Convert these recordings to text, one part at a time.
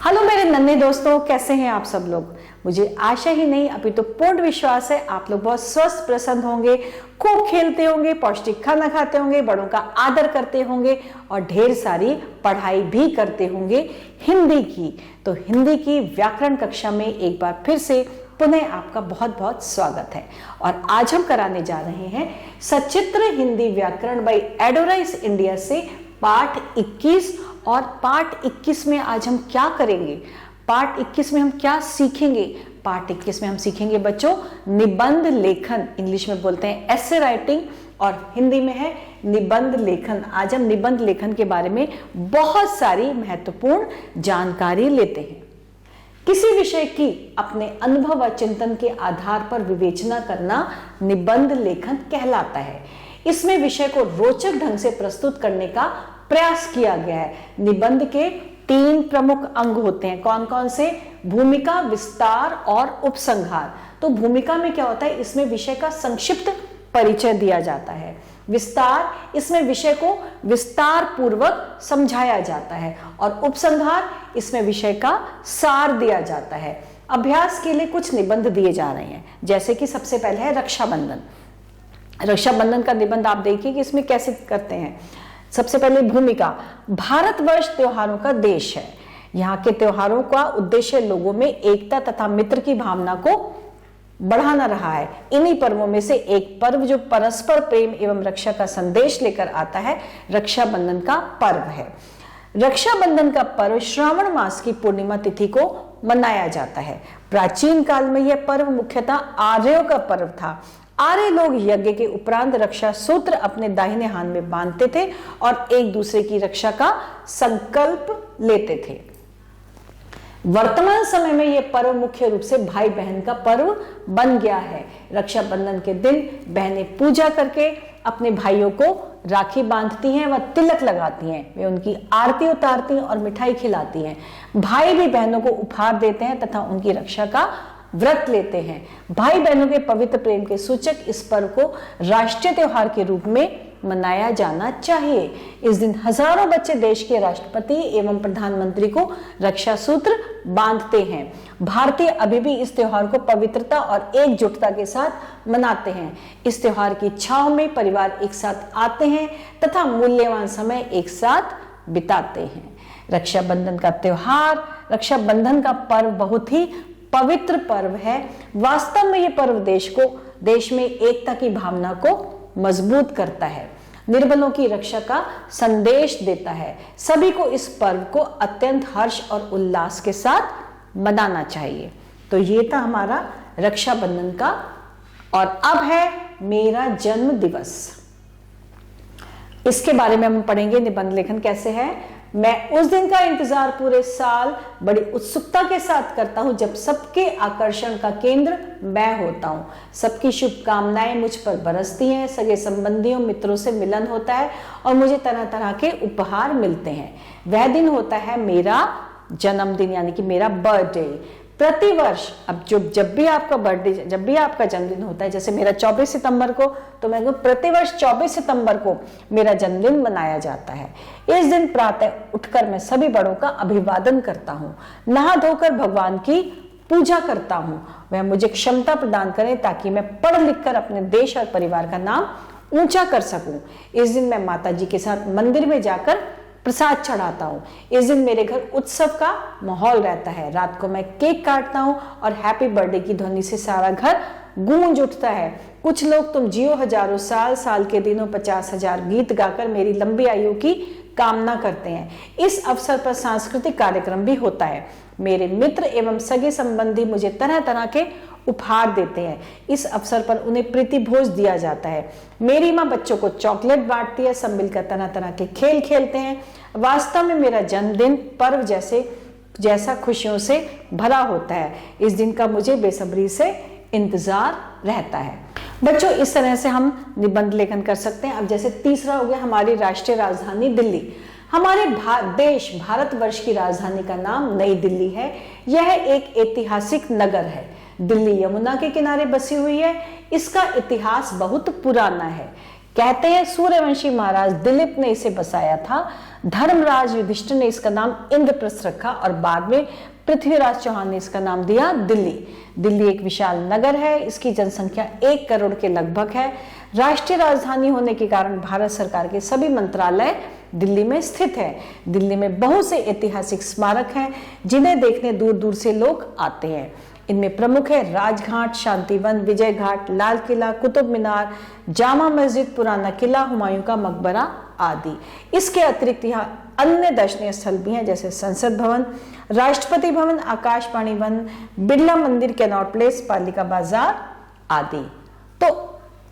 Hello मेरे नन्हे दोस्तों, कैसे हैं आप सब लोग। मुझे आशा ही नहीं अभी तो पूर्ण विश्वास है आप लोग बहुत स्वस्थ प्रसन्न होंगे, खूब खेलते होंगे, पौष्टिक खाना खाते होंगे, बड़ों का आदर करते होंगे और ढेर सारी पढ़ाई भी करते होंगे हिंदी की। तो हिंदी की व्याकरण कक्षा में एक बार फिर से पुनः आपका बहुत बहुत स्वागत है। और आज हम कराने जा रहे हैं सचित्र हिंदी व्याकरण बाई एडोराइज इंडिया से पाठ 21। और पाठ 21 में आज हम क्या करेंगे, पाठ 21 में हम क्या सीखेंगे। पाठ 21 में हम सीखेंगे बच्चों निबंध लेखन, इंग्लिश में बोलते हैं एसे राइटिंग और हिंदी में है निबंध लेखन। आज हम निबंध लेखन के बारे में बहुत सारी महत्वपूर्ण जानकारी लेते हैं। किसी विषय की अपने अनुभव व चिंतन के आधार पर विवेचना करना निबंध लेखन कहलाता है। इसमें विषय को रोचक ढंग से प्रस्तुत करने का प्रयास किया गया है। निबंध के 3 प्रमुख अंग होते हैं। कौन कौन से? भूमिका, विस्तार और उपसंहार। तो भूमिका में क्या होता है, इसमें विषय का संक्षिप्त परिचय दिया जाता है। विस्तार, इसमें विषय को विस्तार पूर्वक समझाया जाता है। और उपसंहार, इसमें विषय का सार दिया जाता है। अभ्यास के लिए कुछ निबंध दिए जा रहे हैं, जैसे कि सबसे पहले है रक्षाबंधन। रक्षाबंधन का निबंध आप देखिए कि इसमें कैसे करते हैं। सबसे पहले भूमिका। भारतवर्ष त्योहारों का देश है। यहाँ के त्योहारों का उद्देश्य लोगों में एकता तथा मित्र की भावना को बढ़ाना रहा है। इन्हीं पर्वों में से एक पर्व जो परस्पर प्रेम एवं रक्षा का संदेश लेकर आता है, रक्षाबंधन का पर्व है। रक्षाबंधन का पर्व श्रावण मास की पूर्णिमा तिथि को मनाया जाता है। प्राचीन काल में यह पर्व मुख्यतः आर्यों का पर्व था। आर्य लोग यज्ञ के उपरांत रक्षा सूत्र अपने दाहिने हाथ में बांधते थे और एक दूसरे की रक्षा का संकल्प लेते थे। वर्तमान समय में यह पर्व मुख्य रूप से भाई बहन का पर्व बन गया है। रक्षाबंधन के दिन बहनें पूजा करके अपने भाइयों को राखी बांधती हैं व तिलक लगाती हैं। वे उनकी आरती उतारती हैं और मिठाई खिलाती हैं। भाई भी बहनों को उपहार देते हैं तथा उनकी रक्षा का व्रत लेते हैं। भाई बहनों के पवित्र प्रेम के सूचक इस पर्व को राष्ट्रीय त्योहार के रूप में मनाया जाना चाहिए। इस दिन हजारों बच्चे देश के राष्ट्रपति एवं प्रधानमंत्री को रक्षा सूत्र बांधते हैं। भारतीय अभी भी इस त्योहार को पवित्रता और एकजुटता के साथ मनाते हैं। इस त्योहार की छाव में परिवार एक साथ आते हैं तथा मूल्यवान समय एक साथ बिताते हैं। रक्षाबंधन का त्योहार, रक्षाबंधन का पर्व बहुत ही पवित्र पर्व है। वास्तव में यह पर्व देश में एकता की भावना को मजबूत करता है, निर्बलों की रक्षा का संदेश देता है। सभी को इस पर्व को अत्यंत हर्ष और उल्लास के साथ मनाना चाहिए। तो ये था हमारा रक्षाबंधन का। और अब है मेरा जन्म दिवस। इसके बारे में हम पढ़ेंगे निबंध लेखन कैसे है। मैं उस दिन का इंतजार पूरे साल बड़ी उत्सुकता के साथ करता हूं जब सबके आकर्षण का केंद्र मैं होता हूं। सबकी शुभकामनाएं मुझ पर बरसती हैं। सगे संबंधियों मित्रों से मिलन होता है और मुझे तरह तरह के उपहार मिलते हैं। वह दिन होता है मेरा जन्मदिन, यानी कि मेरा बर्थडे। प्रतिवर्ष अब जब भी आपका बर्थडे, जब भी आपका जन्मदिन होता है, जैसे मेरा 24 सितंबर को, तो मैं प्रतिवर्ष 24 सितंबर को मेरा जन्मदिन मनाया जाता है। इस दिन प्रातः उठकर मैं सभी बड़ों का अभिवादन करता हूँ, नहा धोकर भगवान की पूजा करता हूँ। वह मुझे क्षमता प्रदान करें ताकि मैं पढ़ लिख कर अपने देश और परिवार का नाम ऊंचा कर सकूं। इस दिन मैं माता जी के साथ मंदिर में जाकर प्रसाद चढ़ाता हूँ। इस दिन मेरे घर उत्सव का माहौल रहता है। रात को मैं केक काटता हूँ और हैप्पी बर्थडे की ध्वनि से सारा घर गूंज उठता है। कुछ लोग तुम जियो हजारों साल, साल के दिनों 50,000 गीत गाकर मेरी लंबी आयु की कामना करते हैं। इस अवसर पर सांस्कृतिक कार्यक्रम भी होता है। मेरे मित्र एवं सगे संबंधी मुझे तरह तरह के उपहार देते हैं। इस अवसर पर उन्हें प्रीति भोज दिया जाता है। मेरी माँ बच्चों को चॉकलेट बांटती है। सब मिलकर तरह तरह के खेल खेलते हैं। वास्तव में मेरा जन्मदिन पर्व जैसा खुशियों से भरा होता है। इस दिन का मुझे बेसब्री से इंतजार रहता है। बच्चों, इस तरह से हम निबंध लेखन कर सकते हैं। अब जैसे तीसरा हो गया हमारी राष्ट्रीय राजधानी दिल्ली। हमारे देश भारतवर्ष की राजधानी का नाम नई दिल्ली है। यह एक ऐतिहासिक नगर है। दिल्ली यमुना के किनारे बसी हुई है। इसका इतिहास बहुत पुराना है। कहते हैं सूर्यवंशी महाराज दिलीप ने इसे बसाया था। धर्मराज युधिष्ठिर ने इसका नाम इंद्रप्रस्थ रखा और बाद में पृथ्वीराज चौहान ने इसका नाम दिया दिल्ली। दिल्ली एक विशाल नगर है, इसकी जनसंख्या 1 करोड़ के लगभग है। राष्ट्रीय राजधानी होने के कारण भारत सरकार के सभी मंत्रालय दिल्ली में स्थित है। दिल्ली में बहुत से ऐतिहासिक स्मारक हैं जिन्हें देखने दूर दूर से लोग आते हैं। इनमें प्रमुख है राजघाट, शांतिवन, विजय घाट, लाल किला, कुतुब मीनार, जामा मस्जिद, पुराना किला, हुमायूं का मकबरा आदि। इसके अतिरिक्त यहाँ अन्य दर्शनीय स्थल भी हैं जैसे संसद भवन, राष्ट्रपति भवन, आकाशवाणी वन, बिरला मंदिर, कैनॉट प्लेस, पालिका बाजार आदि। तो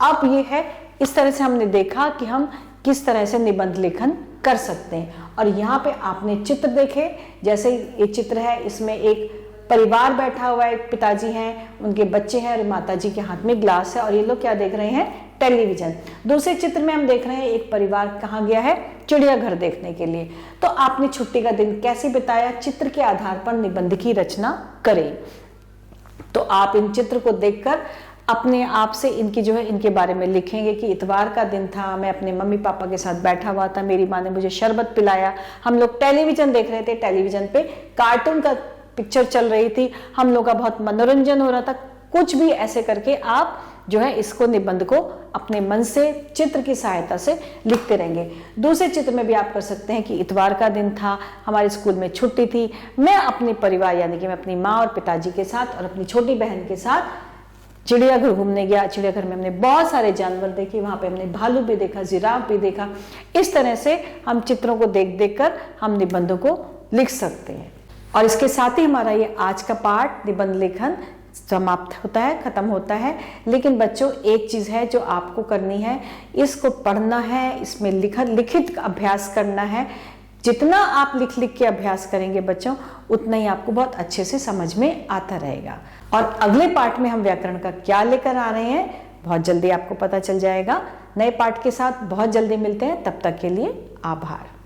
अब ये है, इस तरह से हमने देखा कि हम किस तरह से निबंध लेखन कर सकते हैं। और यहाँ पे आपने चित्र देखे, जैसे ये चित्र है, इसमें एक परिवार बैठा हुआ है, पिताजी हैं, उनके बच्चे हैं और माताजी के हाथ में ग्लास है और ये लोग क्या देख रहे हैं, टेलीविजन। दूसरे चित्र में हम देख रहे हैं एक परिवार कहाँ गया है, चिड़ियाघर देखने के लिए। तो आपने छुट्टी का दिन कैसे बिताया, चित्र के आधार पर निबंध की रचना करें। तो आप इन चित्र को देखकर अपने आप से इनकी जो है इनके बारे में लिखेंगे कि इतवार का दिन था, मैं अपने मम्मी पापा के साथ बैठा हुआ था, मेरी माँ ने मुझे शरबत पिलाया, हम लोग टेलीविजन देख रहे थे, टेलीविजन पे कार्टून का पिक्चर चल रही थी, हम लोग का बहुत मनोरंजन हो रहा था। कुछ भी ऐसे करके आप जो है इसको निबंध को अपने मन से चित्र की सहायता से लिखते रहेंगे। दूसरे चित्र में भी आप कर सकते हैं कि इतवार का दिन था, हमारे स्कूल में छुट्टी थी, मैं अपने परिवार यानी कि मैं अपनी माँ और पिताजी के साथ और अपनी छोटी बहन के साथ चिड़ियाघर घूमने गया। चिड़ियाघर में हमने बहुत सारे जानवर देखे, वहां पे हमने भालू भी देखा, जिराफ भी देखा। इस तरह से हम चित्रों को देख देख कर हम निबंधों को लिख सकते हैं। और इसके साथ ही हमारा ये आज का पाठ निबंध लेखन समाप्त होता है, खत्म होता है। लेकिन बच्चों एक चीज है जो आपको करनी है, इसको पढ़ना है, इसमें लिखित अभ्यास करना है। जितना आप लिख लिख के अभ्यास करेंगे बच्चों, उतना ही आपको बहुत अच्छे से समझ में आता रहेगा। और अगले पाठ में हम व्याकरण का क्या लेकर आ रहे हैं, बहुत जल्दी आपको पता चल जाएगा। नए पाठ के साथ बहुत जल्दी मिलते हैं, तब तक के लिए आभार।